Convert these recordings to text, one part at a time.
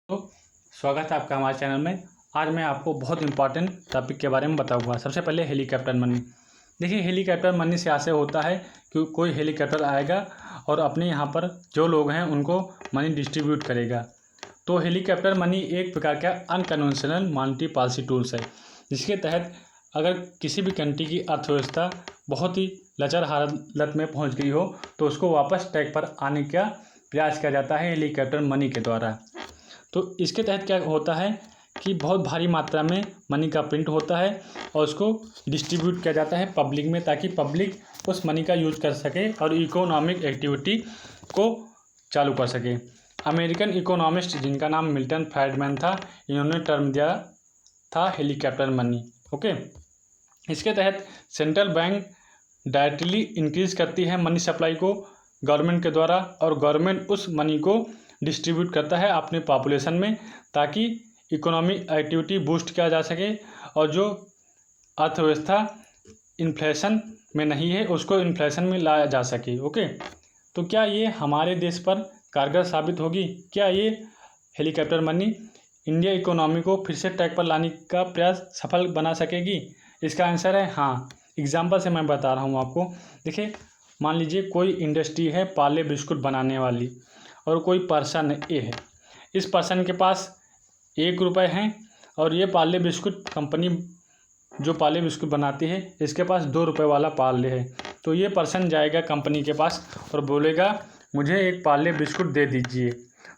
तो स्वागत है आपका हमारे चैनल में। आज मैं आपको बहुत इंपॉर्टेंट टॉपिक के बारे में बताऊंगा। सबसे पहले हेलीकॉप्टर मनी। देखिए, हेलीकॉप्टर मनी से ऐसे होता है कि कोई हेलीकॉप्टर आएगा और अपने यहाँ पर जो लोग हैं उनको मनी डिस्ट्रीब्यूट करेगा। तो हेलीकॉप्टर मनी एक प्रकार का अनकन्वेंशनल मॉनेटरी पॉलिसी टूल्स है, जिसके तहत अगर किसी भी कंट्री की अर्थव्यवस्था बहुत ही लचर हालत में पहुँच गई हो तो उसको वापस ट्रैक पर आने का प्रयास किया जाता है हेलीकॉप्टर मनी के द्वारा। तो इसके तहत क्या होता है कि बहुत भारी मात्रा में मनी का प्रिंट होता है और उसको डिस्ट्रीब्यूट किया जाता है पब्लिक में, ताकि पब्लिक उस मनी का यूज़ कर सके और इकोनॉमिक एक्टिविटी को चालू कर सके। अमेरिकन इकोनॉमिस्ट जिनका नाम मिल्टन फ्रीडमैन था, इन्होंने टर्म दिया था हेलीकॉप्टर मनी। ओके, इसके तहत सेंट्रल बैंक डायरेक्टली इंक्रीज करती है मनी सप्लाई को गवर्नमेंट के द्वारा, और गवर्नमेंट उस मनी को डिस्ट्रीब्यूट करता है अपने पॉपुलेशन में, ताकि इकोनॉमिक एक्टिविटी बूस्ट किया जा सके और जो अर्थव्यवस्था इन्फ्लेशन में नहीं है उसको इन्फ्लेशन में लाया जा सके। ओके, तो क्या ये हमारे देश पर कारगर साबित होगी? क्या ये हेलीकॉप्टर मनी इंडिया इकोनॉमी को फिर से ट्रैक पर लाने का प्रयास सफल बना सकेगी? इसका आंसर है हाँ। एग्जाम्पल से मैं बता रहा हूँ आपको। देखिए, मान लीजिए कोई इंडस्ट्री है पार्ले बिस्कुट बनाने वाली, और कोई पर्सन ए है। इस पर्सन के पास 1 रुपये हैं और ये पार्ले बिस्कुट कंपनी जो पार्ले बिस्कुट बनाती है इसके पास 2 रुपये वाला पार्ले है। तो ये पर्सन जाएगा कंपनी के पास और बोलेगा मुझे एक पार्ले बिस्कुट दे दीजिए।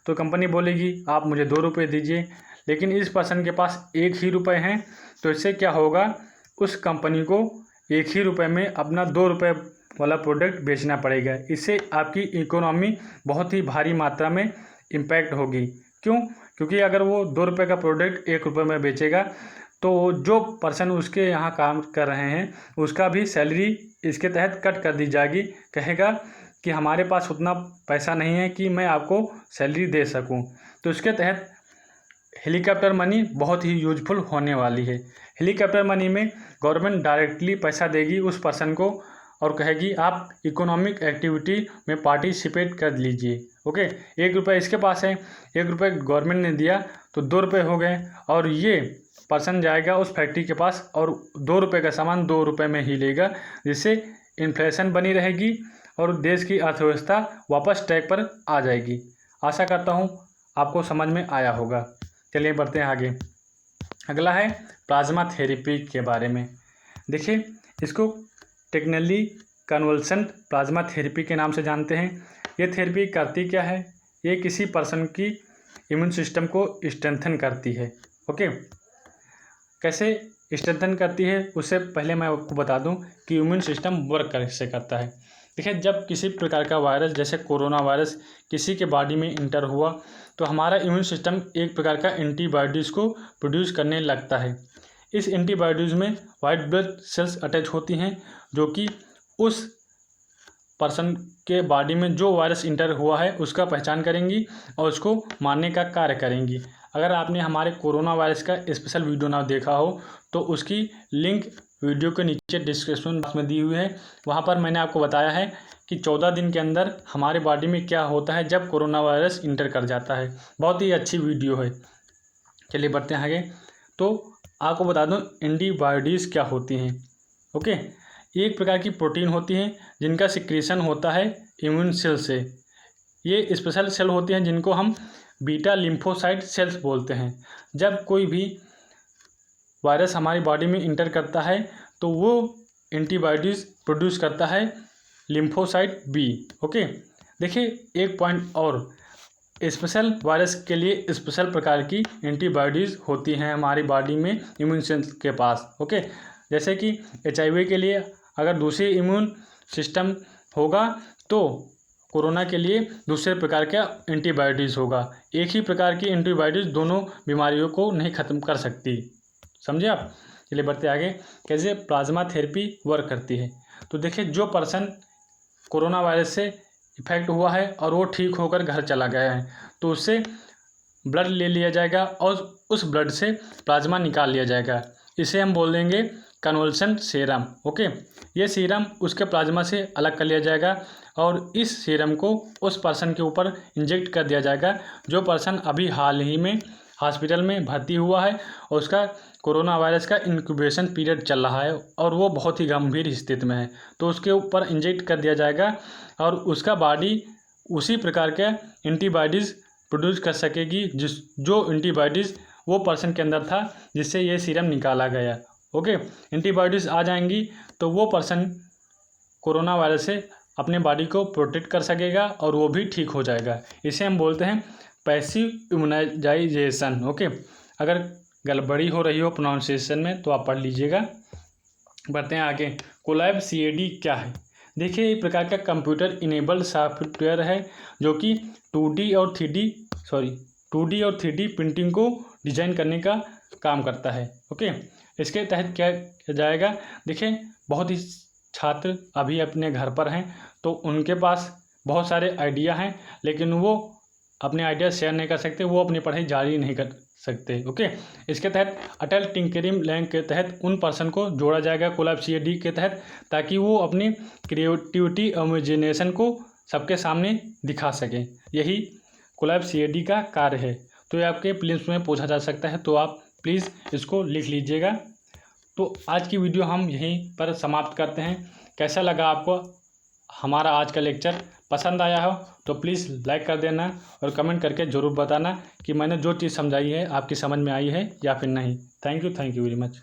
तो कंपनी बोलेगी आप मुझे 2 रुपये दीजिए, लेकिन इस पर्सन के पास 1 ही रुपये हैं। तो इससे क्या होगा, उस कंपनी को 1 ही रुपये में अपना 2 रुपये वाला प्रोडक्ट बेचना पड़ेगा। इससे आपकी इकोनॉमी बहुत ही भारी मात्रा में इम्पैक्ट होगी। क्यों? क्योंकि अगर वो 2 रुपये का प्रोडक्ट 1 रुपये में बेचेगा तो जो पर्सन उसके यहाँ काम कर रहे हैं उसका भी सैलरी इसके तहत कट कर दी जाएगी। कहेगा कि हमारे पास उतना पैसा नहीं है कि मैं आपको सैलरी दे सकूँ। तो इसके तहत हेलीकॉप्टर मनी बहुत ही यूजफुल होने वाली है। हेलीकॉप्टर मनी में गवर्नमेंट डायरेक्टली पैसा देगी उस पर्सन को और कहेगी आप इकोनॉमिक एक्टिविटी में पार्टिसिपेट कर लीजिए। ओके, 1 रुपये इसके पास है, 1 रुपये गवर्नमेंट ने दिया तो 2 रुपये हो गए, और ये पर्सन जाएगा उस फैक्ट्री के पास और 2 रुपये का सामान 2 रुपये में ही लेगा, जिससे इन्फ्लेशन बनी रहेगी और देश की अर्थव्यवस्था वापस ट्रैक पर आ जाएगी। आशा करता हूँ आपको समझ में आया होगा। चलिए बढ़ते हैं आगे। अगला है प्लाज्मा थेरेपी के बारे में। देखिए, इसको टेक्निकली कन्वल्सेंट प्लाज्मा थेरेपी के नाम से जानते हैं। ये थेरेपी करती क्या है? ये किसी पर्सन की इम्यून सिस्टम को स्ट्रेंथन करती है। ओके, कैसे स्ट्रेंथन करती है उससे पहले मैं आपको बता दूं कि इम्यून सिस्टम वर्क कैसे करता है। देखिए, जब किसी प्रकार का वायरस जैसे कोरोना वायरस किसी के बॉडी में इंटर हुआ तो हमारा इम्यून सिस्टम एक प्रकार का एंटीबॉडीज़ को प्रोड्यूस करने लगता है। इस एंटीबॉडीज़ में वाइट ब्लड सेल्स अटैच होती हैं जो कि उस पर्सन के बॉडी में जो वायरस इंटर हुआ है उसका पहचान करेंगी और उसको मारने का कार्य करेंगी। अगर आपने हमारे कोरोना वायरस का स्पेशल वीडियो ना देखा हो तो उसकी लिंक वीडियो के नीचे डिस्क्रिप्शन बॉक्स में दी हुई है। वहाँ पर मैंने आपको बताया है कि 14 दिन के अंदर हमारे बॉडी में क्या होता है जब कोरोना वायरस इंटर कर जाता है। बहुत ही अच्छी वीडियो है। चलिए बढ़ते हैं आगे। तो आपको बता दूं एंटीबॉडीज़ क्या होती हैं। ओके, एक प्रकार की प्रोटीन होती हैं जिनका सिक्रीशन होता है इम्यून सेल से। ये स्पेशल सेल होते हैं जिनको हम बीटा लिम्फोसाइट सेल्स बोलते हैं। जब कोई भी वायरस हमारी बॉडी में इंटर करता है तो वो एंटीबॉडीज़ प्रोड्यूस करता है लिम्फोसाइट बी। ओके, देखिए एक पॉइंट और, स्पेशल वायरस के लिए स्पेशल प्रकार की एंटीबॉडीज़ होती हैं हमारी बॉडी में इम्यून सेल्स के पास। ओके, जैसे कि HIV के लिए अगर दूसरी इम्यून सिस्टम होगा तो कोरोना के लिए दूसरे प्रकार का एंटीबॉडीज़ होगा। एक ही प्रकार की एंटीबॉडीज़ दोनों बीमारियों को नहीं ख़त्म कर सकती। समझे आप? चलिए बढ़ते आगे। कैसे प्लाज्मा थेरेपी वर्क करती है। तो देखिए, जो पर्सन कोरोना वायरस से इफेक्ट हुआ है और वो ठीक होकर घर चला गया है तो उससे ब्लड ले लिया जाएगा और उस ब्लड से प्लाज्मा निकाल लिया जाएगा। इसे हम बोल देंगे कन्वल्शन सीरम। ओके, ये सीरम उसके प्लाज्मा से अलग कर लिया जाएगा और इस सीरम को उस पर्सन के ऊपर इंजेक्ट कर दिया जाएगा जो पर्सन अभी हाल ही में हॉस्पिटल में भर्ती हुआ है और उसका कोरोना वायरस का इंक्यूबेशन पीरियड चल रहा है और वो बहुत ही गंभीर स्थिति में है। तो उसके ऊपर इंजेक्ट कर दिया जाएगा और उसका बॉडी उसी प्रकार के एंटीबॉडीज़ प्रोड्यूस कर सकेगी जो एंटीबॉडीज़ वो पर्सन के अंदर था जिससे ये सीरम निकाला गया। ओके, एंटीबॉडीज़ आ जाएंगी तो वो पर्सन कोरोना वायरस से अपने बॉडी को प्रोटेक्ट कर सकेगा और वो भी ठीक हो जाएगा। इसे हम बोलते हैं पैसिव इम्यूनाइजेशन। ओके, अगर गड़बड़ी हो रही हो प्रोनाउंसिएशन में तो आप पढ़ लीजिएगा। बढ़ते हैं आगे। कोलैब CAD क्या है? देखिए, एक प्रकार का कंप्यूटर इनेबल्ड सॉफ्टवेयर है जो कि 2D और 3D प्रिंटिंग को डिजाइन करने का काम करता है। ओके, इसके तहत क्या किया जाएगा? देखिए, बहुत ही छात्र अभी अपने घर पर हैं तो उनके पास बहुत सारे आइडिया हैं लेकिन वो अपने आइडिया शेयर नहीं कर सकते, वो अपनी पढ़ाई जारी नहीं कर सकते। ओके, इसके तहत अटल टिंकरिंग लैब के तहत उन पर्सन को जोड़ा जाएगा कोलैब CAD के तहत ताकि वो अपनी क्रिएटिविटी इमेजिनेशन को सबके सामने दिखा सकें। यही कोलैब CAD का कार्य है। तो ये आपके प्रीलिम्स में पूछा जा सकता है, तो आप प्लीज़ इसको लिख लीजिएगा। तो आज की वीडियो हम यहीं पर समाप्त करते हैं। कैसा लगा आपको हमारा आज का लेक्चर? पसंद आया हो तो प्लीज़ लाइक कर देना और कमेंट करके ज़रूर बताना कि मैंने जो चीज़ समझाई है आपकी समझ में आई है या फिर नहीं। Thank you very much.